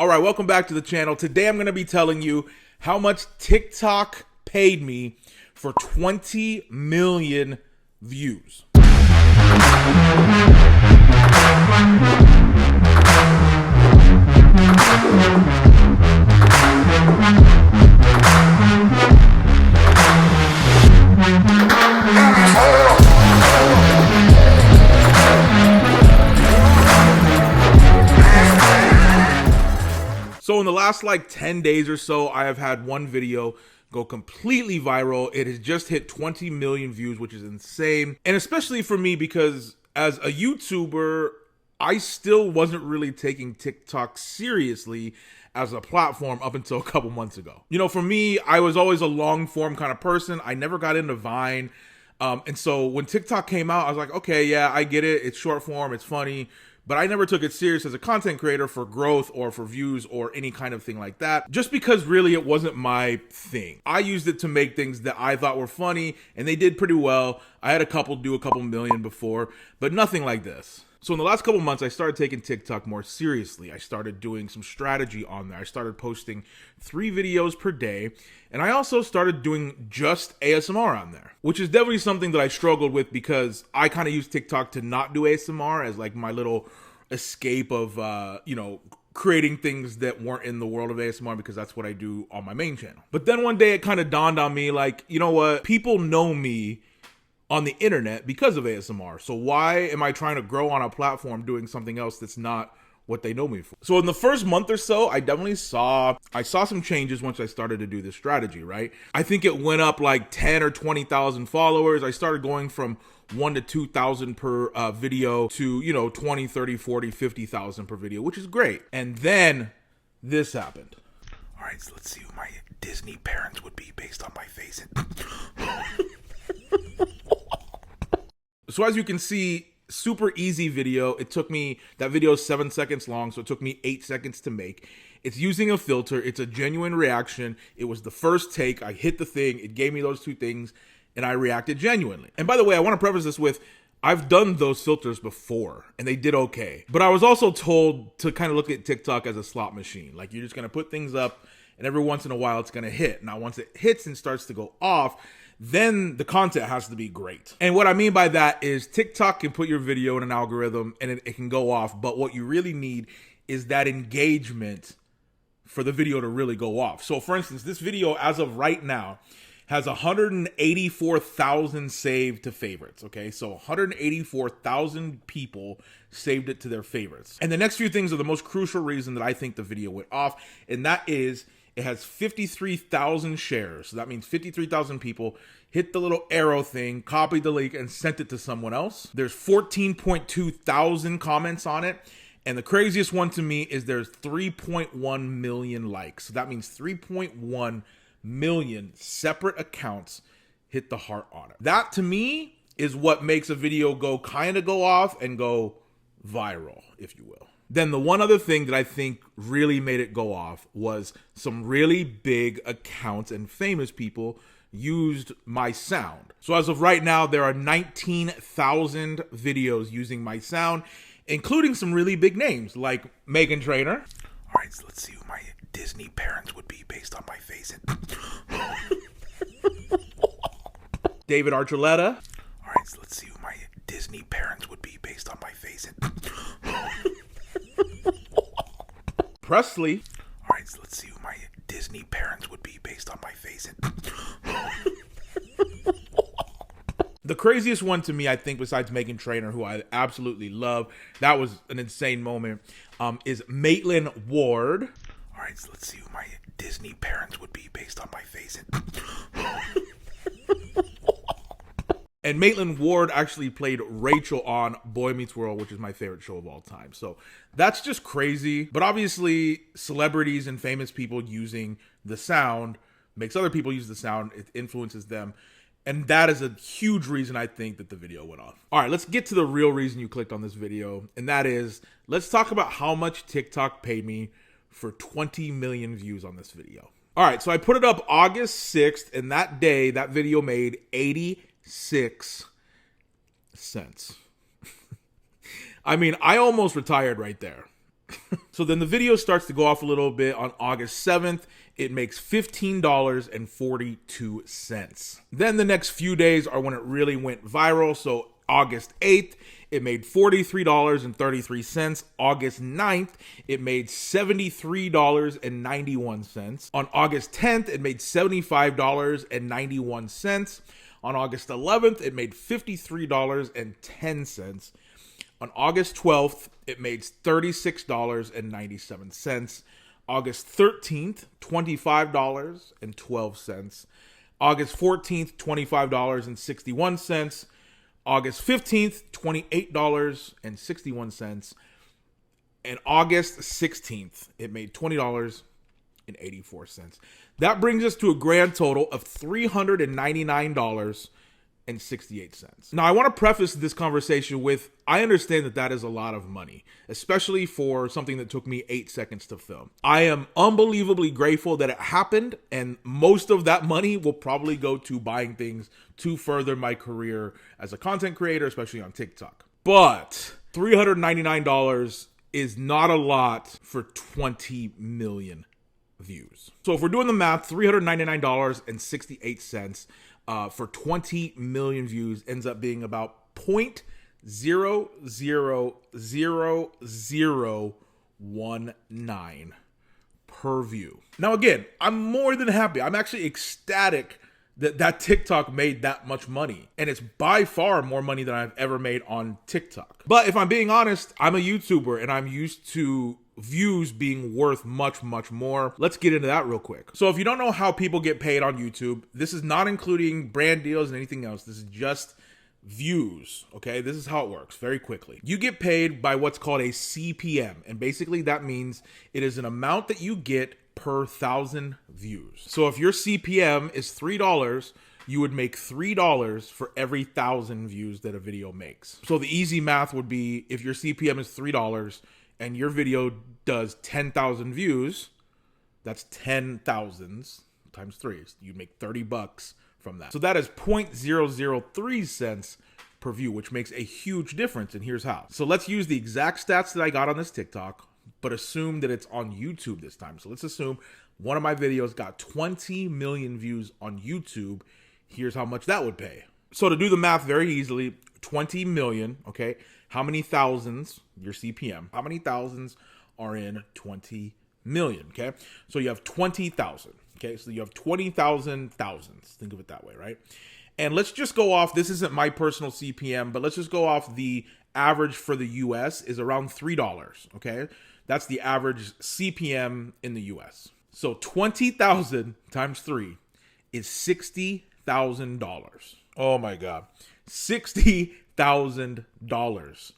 All right, welcome back to the channel. Today I'm going to be telling you how much TikTok paid me for 20 million views. So in the last 10 days or so, I have had one video go completely viral. It has just hit 20 million views, which is insane. And especially for me, because as a YouTuber, I still wasn't really taking TikTok seriously as a platform up until a couple months ago. You know, for me, I was always a long form kind of person. I never got into Vine. And so when TikTok came out, I was like, okay, yeah, I get it. It's short form. It's funny. But I never took it serious as a content creator for growth or for views or any kind of thing like that, just because really it wasn't my thing. I used it to make things that I thought were funny, and they did pretty well. I had a couple do a couple million before, but nothing like this. So in the last couple months, I started taking TikTok more seriously. I started doing some strategy on there. I started posting 3 videos per day. And I also started doing just ASMR on there, which is definitely something that I struggled with because I kind of use TikTok to not do ASMR as like my little escape of, creating things that weren't in the world of ASMR, because that's what I do on my main channel. But then one day it kind of dawned on me, like, you know what? People know me on the internet because of ASMR. So why am I trying to grow on a platform doing something else that's not what they know me for? So in the first month or so, I definitely saw some changes once I started to do this strategy, right? I think it went up like 10 or 20,000 followers. I started going from 1 to 2,000 per video to, 20, 30, 40, 50,000 per video, which is great. And then this happened. All right, so let's see who my Disney parents would be based on my face. So as you can see, super easy video. It took me, that video is 7 seconds long, so it took me 8 seconds to make. It's using a filter. It's a genuine reaction. It was the first take. I hit the thing. It gave me those 2 things, and I reacted genuinely. And by the way, I want to preface this with, I've done those filters before, and they did okay. But I was also told to kind of look at TikTok as a slot machine. Like, you're just going to put things up, and every once in a while, it's going to hit. Now, once it hits and starts to go off, then the content has to be great. And what I mean by that is TikTok can put your video in an algorithm and it can go off, but what you really need is that engagement for the video to really go off. So for instance, this video as of right now has 184,000 saved to favorites, okay? So 184,000 people saved it to their favorites. And the next few things are the most crucial reason that I think the video went off, and that is it has 53,000 shares. So that means 53,000 people hit the little arrow thing, copied the link, and sent it to someone else. There's 14.2 thousand comments on it. And the craziest one to me is there's 3.1 million likes. So that means 3.1 million separate accounts hit the heart on it. That to me is what makes a video go off and go viral, if you will. Then the one other thing that I think really made it go off was some really big accounts and famous people used my sound. So as of right now, there are 19,000 videos using my sound, including some really big names like Meghan Trainor. All right, so let's see who my Disney parents would be based on my face. David Archuleta. All right, so let's see who my Disney parents would be based on my face. Presley. All right, so let's see who my Disney parents would be based on my face. The craziest one to me, I think, besides Meghan Trainor, who I absolutely love, that was an insane moment, is Maitland Ward. All right, so let's see who my Disney parents would be based on my face. And Maitland Ward actually played Rachel on Boy Meets World, which is my favorite show of all time. So that's just crazy. But obviously, celebrities and famous people using the sound makes other people use the sound. It influences them. And that is a huge reason I think that the video went off. All right, let's get to the real reason you clicked on this video. And that is, let's talk about how much TikTok paid me for 20 million views on this video. All right, so I put it up August 6th, and that day, that video made 86 cents. I mean, I almost retired right there. So then the video starts to go off a little bit. On August 7th, it makes $15.42. Then the next few days are when it really went viral. So August 8th, it made $43.33. August 9th, it made $73.91. On August 10th, it made $75.91. On August 11th, it made $53.10. On August 12th, it made $36.97. August 13th, $25.12. August 14th, $25.61. August 15th, $28.61. And August 16th, it made $20.84. That brings us to a grand total of $399.68. Now, I want to preface this conversation with, I understand that that is a lot of money, especially for something that took me 8 seconds to film. I am unbelievably grateful that it happened, and most of that money will probably go to buying things to further my career as a content creator, especially on TikTok. But $399 is not a lot for 20 million views. So if we're doing the math, $399.68 for 20 million views ends up being about 0.00019 per view. Now, again, I'm more than happy. I'm actually ecstatic that TikTok made that much money. And it's by far more money than I've ever made on TikTok. But if I'm being honest, I'm a YouTuber and I'm used to views being worth much, much more. Let's get into that real quick. So if you don't know how people get paid on YouTube, this is not including brand deals and anything else. This is just views, okay? This is how it works very quickly. You get paid by what's called a CPM, and basically that means it is an amount that you get per 1,000 views. So if your CPM is $3, you would make $3 for every 1,000 views that a video makes. So the easy math would be, if your CPM is $3 and your video does 10,000 views, that's 10,000s times 3. You'd make $30 from that. So that is 0.003 cents per view, which makes a huge difference, and here's how. So let's use the exact stats that I got on this TikTok, but assume that it's on YouTube this time. So let's assume one of my videos got 20 million views on YouTube. Here's how much that would pay. So to do the math very easily, 20 million, okay? How many thousands, your CPM, how many thousands are in 20 million, okay? So you have 20,000, okay? So you have 20,000 thousands. Think of it that way, right? And let's just go off, this isn't my personal CPM, but let's just go off the average for the US is around $3, okay? That's the average CPM in the US. So 20,000 times 3 is $60,000. Oh my God. $60,000.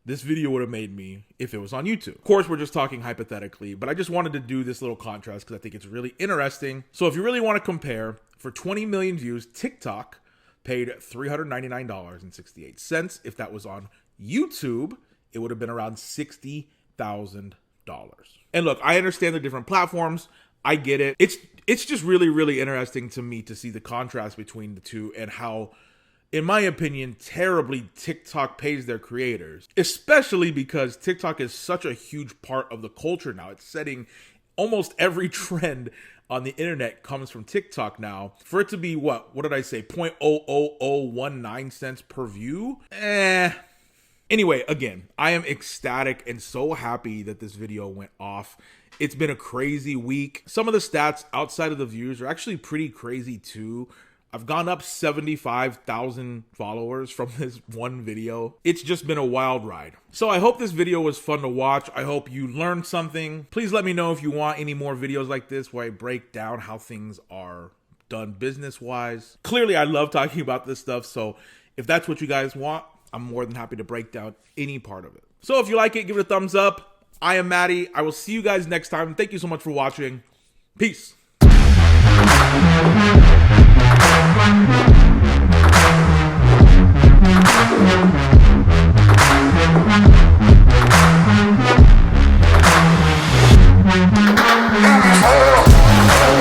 This video would have made me if it was on YouTube. Of course, we're just talking hypothetically, but I just wanted to do this little contrast because I think it's really interesting. So if you really want to compare, for 20 million views, TikTok paid $399.68. If that was on YouTube, it would have been around $60,000. And look, I understand the different platforms. I get it. It's just really, really interesting to me to see the contrast between the two and how, in my opinion, terribly TikTok pays their creators, especially because TikTok is such a huge part of the culture now. It's setting almost every trend on the internet comes from TikTok now. For it to be what did I say? 0.00019 cents per view? Anyway, again, I am ecstatic and so happy that this video went off. It's been a crazy week. Some of the stats outside of the views are actually pretty crazy too. I've gone up 75,000 followers from this one video. It's just been a wild ride. So I hope this video was fun to watch. I hope you learned something. Please let me know if you want any more videos like this where I break down how things are done business-wise. Clearly, I love talking about this stuff, so if that's what you guys want, I'm more than happy to break down any part of it. So if you like it, give it a thumbs up. I am Matty. I will see you guys next time. Thank you so much for watching. Peace.